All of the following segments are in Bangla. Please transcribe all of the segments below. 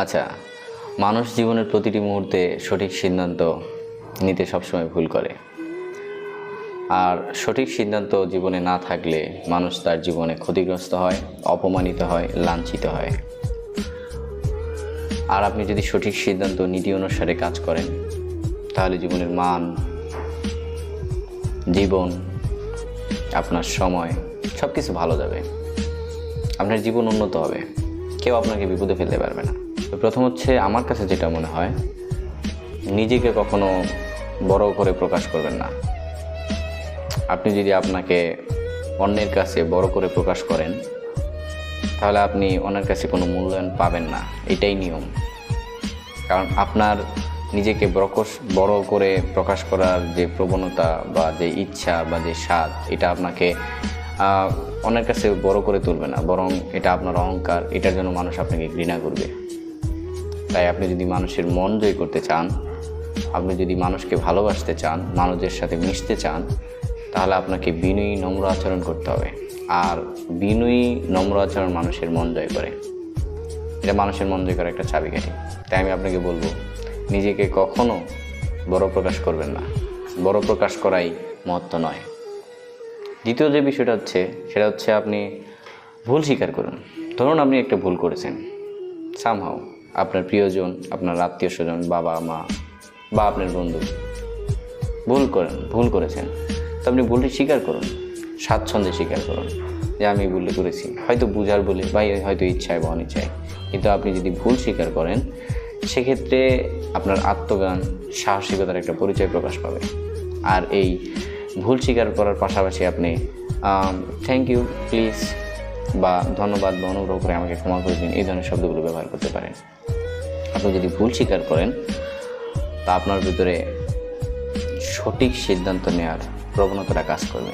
আচ্ছা, মানুষ জীবনের প্রতিটি মুহূর্তে সঠিক সিদ্ধান্ত নিতে সবসময় ভুল করে। আর সঠিক সিদ্ধান্ত জীবনে না থাকলে মানুষ তার জীবনে ক্ষতিগ্রস্ত হয়, অপমানিত হয়, লাঞ্ছিত হয়। আর আপনি যদি সঠিক সিদ্ধান্ত নীতি অনুসারে কাজ করেন তাহলে জীবনের মান, জীবন, আপনার সময় সব কিছু ভালো যাবে, আপনার জীবন উন্নত হবে, কেউ আপনাকে বিপদে ফেলতে পারবে না। তো প্রথম হচ্ছে, আমার কাছে যেটা মনে হয়, নিজেকে কখনো বড় করে প্রকাশ করবেন না। আপনি যদি আপনাকে অন্যের কাছে বড় করে প্রকাশ করেন তাহলে আপনি অন্যের কাছে কোনো মূল্যায়ন পাবেন না, এটাই নিয়ম। কারণ আপনার নিজেকে বড় করে প্রকাশ করার যে প্রবণতা বা যে ইচ্ছা বা যে স্বাদ, এটা আপনাকে অন্যের কাছে বড় করে তুলবে না, বরং এটা আপনার অহংকার, এটার জন্য মানুষ আপনাকে ঘৃণা করবে। তাই আপনি যদি মানুষের মন জয় করতে চান, আপনি যদি মানুষকে ভালোবাসতে চান, মানুষের সাথে মিশতে চান, তাহলে আপনাকে বিনয়ী নম্র আচরণ করতে হবে। আর বিনয়ী নম্র আচরণ মানুষের মন জয় করে, এটা মানুষের মন জয় করার একটা চাবিকাঠি। তাই আমি আপনাকে বলবো, নিজেকে কখনো বড় প্রকাশ করবেন না, বড় প্রকাশ করাই মহত্ব নয়। দ্বিতীয় যে বিষয়টা হচ্ছে, সেটা হচ্ছে আপনি ভুল স্বীকার করুন। ধরুন আপনি একটা ভুল করেছেন, সামহাও আপনার প্রিয়জন, আপনার আত্মীয় স্বজন, বাবা মা বা আপনার বন্ধু ভুল করেছেন, তো আপনি ভুলটি স্বীকার করুন, স্বাচ্ছন্দ্যে স্বীকার করুন যে আমি ভুল করেছি, হয়তো বুঝার বলে বা হয়তো ইচ্ছায় বা অনিচ্ছায়। কিন্তু আপনি যদি ভুল স্বীকার করেন, সেক্ষেত্রে আপনার আত্মজ্ঞান, সাহসিকতার একটা পরিচয় প্রকাশ পাবে। আর এই ভুল স্বীকার করার পাশাপাশি আপনি থ্যাংক ইউ, প্লিজ বা ধন্যবাদ বা অনুগ্রহ করে আমাকে ক্ষমা করে দিন, এই ধরনের শব্দগুলো ব্যবহার করতে পারেন। আপনি যদি ভুল স্বীকার করেন, তা আপনার ভিতরে সঠিক সিদ্ধান্ত নেওয়ার প্রবণতাটা কাজ করবে।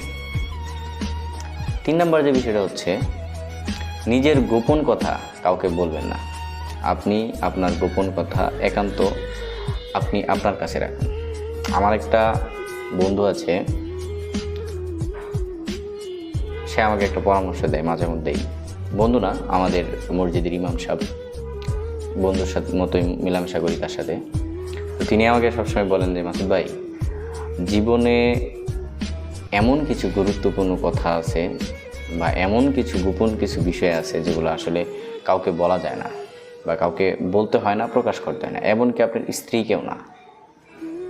3 নম্বর যে বিষয়টা হচ্ছে, নিজের গোপন কথা কাউকে বলবেন না। আপনি আপনার গোপন কথা একান্ত আপনি আপনার কাছে রাখুন। আমার একটা বন্ধু আছে, সে আমাকে একটা পরামর্শ দেয় মাঝে মধ্যেই। বন্ধু না, আমাদের মসজিদের ইমাম সাহেব, বন্ধুর সাথে মতোই মেলামেশা করি তার সাথে। তো তিনি আমাকে সবসময় বলেন যে, মাসুদ ভাই, জীবনে এমন কিছু গুরুত্বপূর্ণ কথা আছে বা এমন কিছু গোপন কিছু বিষয় আছে যেগুলো আসলে কাউকে বলা যায় না বা কাউকে বলতে হয় না, প্রকাশ করতে হয় না, এমনকি আপনার স্ত্রীকেও না।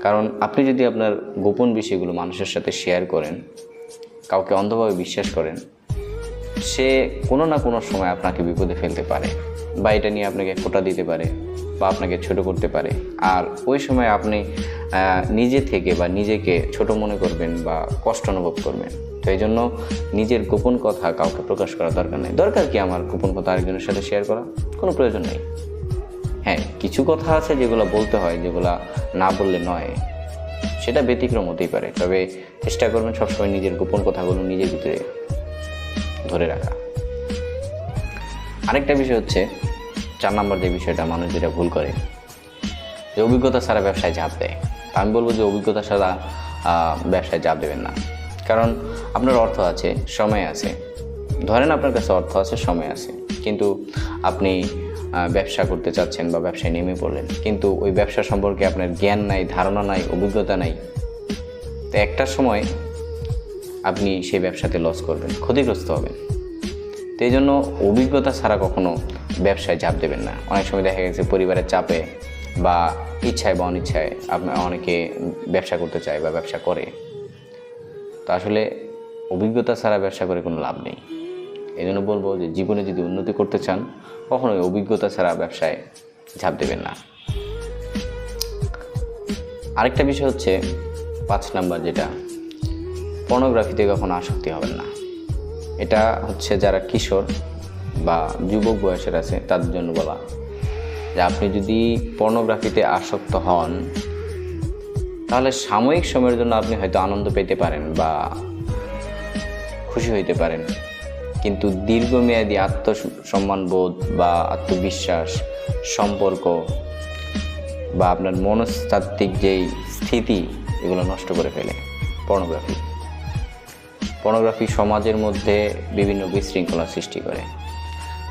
কারণ আপনি যদি আপনার গোপন বিষয়গুলো মানুষের সাথে শেয়ার করেন, কাউকে অন্ধভাবে বিশ্বাস করেন, সে কোনো না কোনো সময় আপনাকে বিপদে ফেলতে পারে বা এটা নিয়ে আপনাকে খোঁটা দিতে পারে বা আপনাকে ছোট করতে পারে। আর ওই সময় আপনি নিজে থেকে বা নিজেকে ছোট মনে করবেন বা কষ্ট অনুভব করবেন। তো এই জন্য নিজের গোপন কথা কাউকে প্রকাশ করার দরকার নেই। দরকার কি আমার গোপন কথা আরেকজনের সাথে শেয়ার করা? কোনো প্রয়োজন নেই। হ্যাঁ, কিছু কথা আছে যেগুলো বলতে হয়, যেগুলো না বললে নয়, সেটা ব্যতিক্রম হতেই পারে। তবে চেষ্টা করবেন সবসময় নিজের গোপন কথাগুলো নিজের ভিতরে ধরে রাখা। আরেকটা বিষয় হচ্ছে, 4 নম্বর যে বিষয়টা মানুষ যেটা ভুল করে, যে অভিজ্ঞতা ছাড়া ব্যবসায় ঝাঁপ দেয়। তা আমি বলবো যে অভিজ্ঞতা ছাড়া ব্যবসায় ঝাঁপ দেবেন না। কারণ আপনার অর্থ আছে, সময় আছে। ধরেন আপনার কাছে অর্থ আছে, সময় আছে, কিন্তু আপনি ব্যবসা করতে চাচ্ছেন বা ব্যবসায় নেমে পড়লেন, কিন্তু ওই ব্যবসা সম্পর্কে আপনার জ্ঞান নাই, ধারণা নাই, অভিজ্ঞতা নাই। তো একটা সময় আপনি সেই ব্যবসাতে লস করবেন, ক্ষতিগ্রস্ত হবেন। তো এই জন্য অভিজ্ঞতা ছাড়া কখনো ব্যবসায় ঝাঁপ দেবেন না। অনেক সময় দেখা গেছে পরিবারের চাপে বা ইচ্ছায় বা অনিচ্ছায় অনেকে ব্যবসা করতে চায় বা ব্যবসা করে। তো আসলে অভিজ্ঞতা ছাড়া ব্যবসা করে কোনো লাভ নেই। এই জন্য বলবো যে জীবনে যদি উন্নতি করতে চান, কখনোই অভিজ্ঞতা ছাড়া ব্যবসায় ঝাঁপ দেবেন না। আরেকটা বিষয় হচ্ছে 5 নাম্বার, যেটা পর্নোগ্রাফিতে কখনো আসক্তি হবেন না। এটা হচ্ছে যারা কিশোর বা যুবক বয়সের আছে তাদের জন্য বলা, যে আপনি যদি পর্নোগ্রাফিতে আসক্ত হন, তাহলে সাময়িক সময়ের জন্য আপনি হয়তো আনন্দ পেতে পারেন বা খুশি হইতে পারেন, কিন্তু দীর্ঘমেয়াদী আত্মসম্মানবোধ বা আত্মবিশ্বাস, সম্পর্ক বা আপনার মনস্তাত্ত্বিক যেই স্থিতি, এগুলো নষ্ট করে ফেলে পর্নোগ্রাফি সমাজের মধ্যে বিভিন্ন বিশৃঙ্খলা সৃষ্টি করে।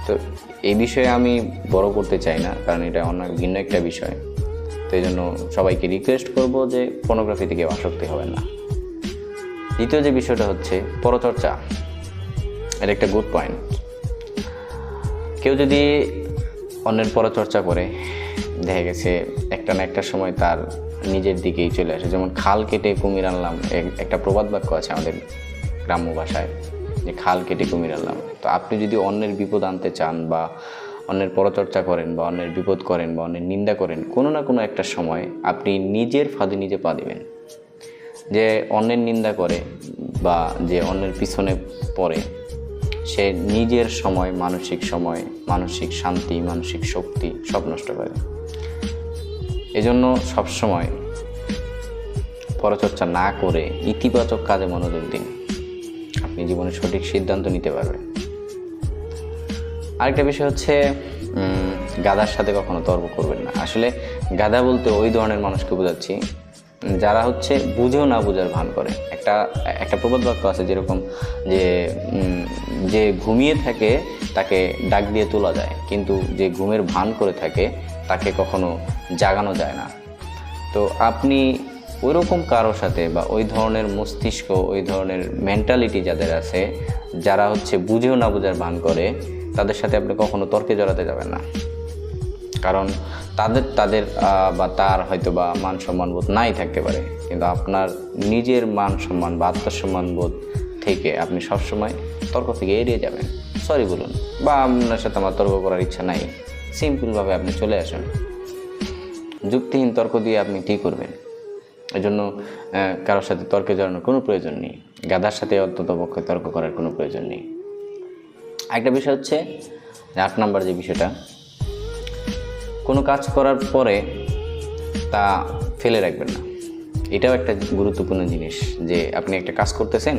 তো এই বিষয়ে আমি বড় করতে চাই না, কারণ এটা অনেক ভিন্ন একটা বিষয়। তো এই জন্য সবাইকে রিকোয়েস্ট করব যে পর্নোগ্রাফিতে কেউ আসক্তি হবেন না। দ্বিতীয় যে বিষয়টা হচ্ছে পরচর্চা, এটা একটা গুড পয়েন্ট। কেউ যদি অন্যের পরচর্চা করে, দেখা গেছে একটা না একটা সময় তার নিজের দিকেই চলে আসে। যেমন খাল কেটে কুমির আনলাম, একটা প্রবাদ বাক্য আছে আমাদের গ্রাম্য ভাষায়, যে খাল কেটে কুমির আনলাম। তো আপনি যদি অন্যের বিপদ আনতে চান বা অন্যের পরচর্চা করেন বা অন্যের বিপদ করেন বা অন্যের নিন্দা করেন, কোনো না কোনো একটা সময় আপনি নিজের ফাঁদে নিজে পা দিবেন। যে অন্যের নিন্দা করে বা যে অন্যের পিছনে পড়ে, সে নিজের সময়, মানসিক শান্তি, মানসিক শক্তি সব নষ্ট করে। এজন্য সবসময় পরচর্চা না করে ইতিবাচক কাজে মনোযোগ দিন, আপনি জীবনে সঠিক সিদ্ধান্ত নিতে পারবেন। আরেকটা বিষয় হচ্ছে গাধার সাথে কখনো তর্ক করবেন না। আসলে গাধা বলতে ওই ধরনের মানুষকে বোঝাচ্ছি যারা হচ্ছে বুঝেও না বুঝার ভান করে। একটা প্রবাদ বাক্য আছে যেরকম, যে ঘুমিয়ে থাকে তাকে ডাক দিয়ে তোলা যায়, কিন্তু যে ঘুমের ভান করে থাকে তাকে কখনো জাগানো যায় না। তো আপনি ওই রকম কারোর সাথে বা ওই ধরনের মস্তিষ্ক, ওই ধরনের মেন্টালিটি যাদের আছে, যারা হচ্ছে বুঝেও না বুঝার ভান করে, তাদের সাথে আপনি কখনো তর্কে জড়াতে যাবেন না। কারণ তাদের বা তার হয়তো বা মান সম্মান বোধ নাই থাকতে পারে, কিন্তু আপনার নিজের মান সম্মান বা আত্মসম্মান বোধ থেকে আপনি সবসময় তর্ক থেকে এড়িয়ে যাবেন। সরি বলুন, বা আপনার সাথে আমার তর্ক করার ইচ্ছা নাই, সিম্পলভাবে আপনি চলে আসুন। যুক্তিহীন তর্ক দিয়ে আপনি কী করবেন? এজন্য কারোর সাথে তর্কে জড়ানোর কোনো প্রয়োজন নেই, গাধার সাথে অন্ততপক্ষে তর্ক করার কোনো প্রয়োজন নেই। আরেকটা বিষয় হচ্ছে 8 নম্বর যে বিষয়টা, কোনো কাজ করার পরে তা ফেলে রাখবেন না। এটাও একটা গুরুত্বপূর্ণ জিনিস, যে আপনি একটা কাজ করতেছেন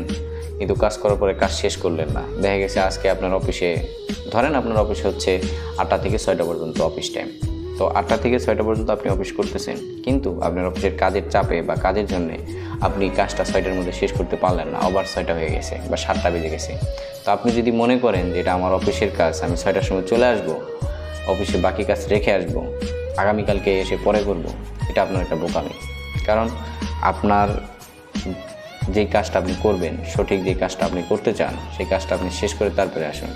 কিন্তু কাজ করার পরে কাজ শেষ করলেন না। দেখা গেছে আজকে আপনার অফিসে, ধরেন আপনার অফিসে হচ্ছে 8টা থেকে 6টা পর্যন্ত অফিস টাইম। তো 8টা থেকে 6টা পর্যন্ত আপনি অফিস করতেছেন, কিন্তু আপনার অফিসের কাজের চাপে বা কাজের জন্যে আপনি কাজটা 6টার মধ্যে শেষ করতে পারলেন না, ওভার 6টা হয়ে গেছে বা 7টা বেজে গেছে। তো আপনি যদি মনে করেন যে এটা আমার অফিসের কাজ, আমি 6টার সময় চলে আসবো, অফিসে বাকি কাজ রেখে আসবো, আগামীকালকে এসে পরে করব, এটা আপনার একটা বোকামি। কারণ আপনার যেই কাজটা আপনি করবেন, সঠিক যে কাজটা আপনি করতে চান, সেই কাজটা আপনি শেষ করে তারপরে আসুন।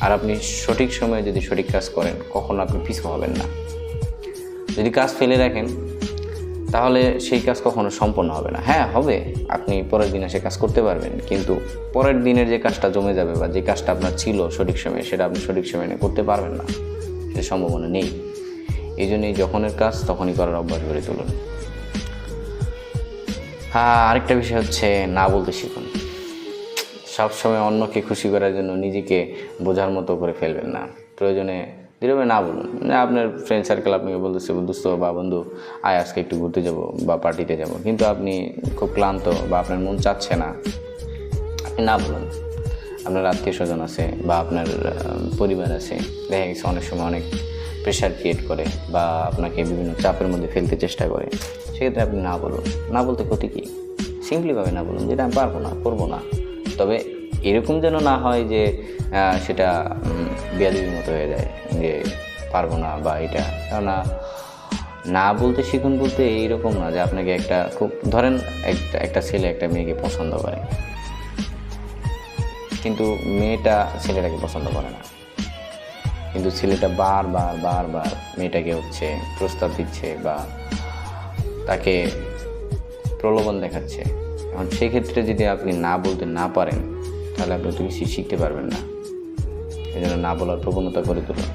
আর আপনি সঠিক সময়ে যদি সঠিক কাজ করেন, কখনো আপনি পিছু হবেন না। যদি কাজ ফেলে রাখেন, তাহলে সেই কাজ কখনো সম্পন্ন হবে না। হ্যাঁ হবে, আপনি পরের দিন এসে কাজ করতে পারবেন, কিন্তু পরের দিনের যে কাজটা জমে যাবে বা যে কাজটা আপনার ছিল সঠিক সময়ে, সেটা আপনি সঠিক সময়ে করতে পারবেন না, সে সম্ভাবনা নেই। এই জন্যই যখনের কাজ তখনই করার অভ্যাস গড়ে তুলুন। আরেকটা বিষয় হচ্ছে না বলতে শিখুন। সবসময় অন্যকে খুশি করার জন্য নিজেকে বোঝার মতো করে ফেলবেন না। প্রয়োজনে দৃঢ়ভাবে না বলুন। আপনার ফ্রেন্ড সার্কেল আপনাকে বলতেছে, দোস্ত বা বন্ধু আয় আজকে একটু ঘুরতে যাব বা পার্টিতে যাব, কিন্তু আপনি খুব ক্লান্ত বা আপনার মন চাচ্ছে না, আপনি না বলুন। আপনার আত্মীয় স্বজন আছে বা আপনার পরিবার আছে, দেখা গেছে অনেক সময় অনেক প্রেশার ক্রিয়েট করে বা আপনাকে বিভিন্ন চাপের মধ্যে ফেলতে চেষ্টা করে, সেক্ষেত্রে আপনি না বলুন। না বলতে ক্ষতি কী? সিম্পলিভাবে না বলুন, যেটা আমি পারবো না, করবো না। তবে এরকম যেন না হয় যে সেটা বেয়াদবির মতো হয়ে যায়, যে পারবো না বা এটা। কেননা না বলতে শিখুন বলতে এইরকম না যে আপনাকে ধরেন একটা ছেলে একটা মেয়েকে পছন্দ করে, কিন্তু মেয়েটা ছেলেটাকে পছন্দ করে না, কিন্তু ছেলেটা বারবার মেয়েটাকে হচ্ছে প্রস্তাব দিচ্ছে বা তাকে প্রলোভন দেখাচ্ছে। এখন সেক্ষেত্রে যদি আপনি না বলতে না পারেন, তাহলে আপনি তো কিছু শিখতে পারবেন না। এই জন্য না বলার প্রবণতা করে তুলুন।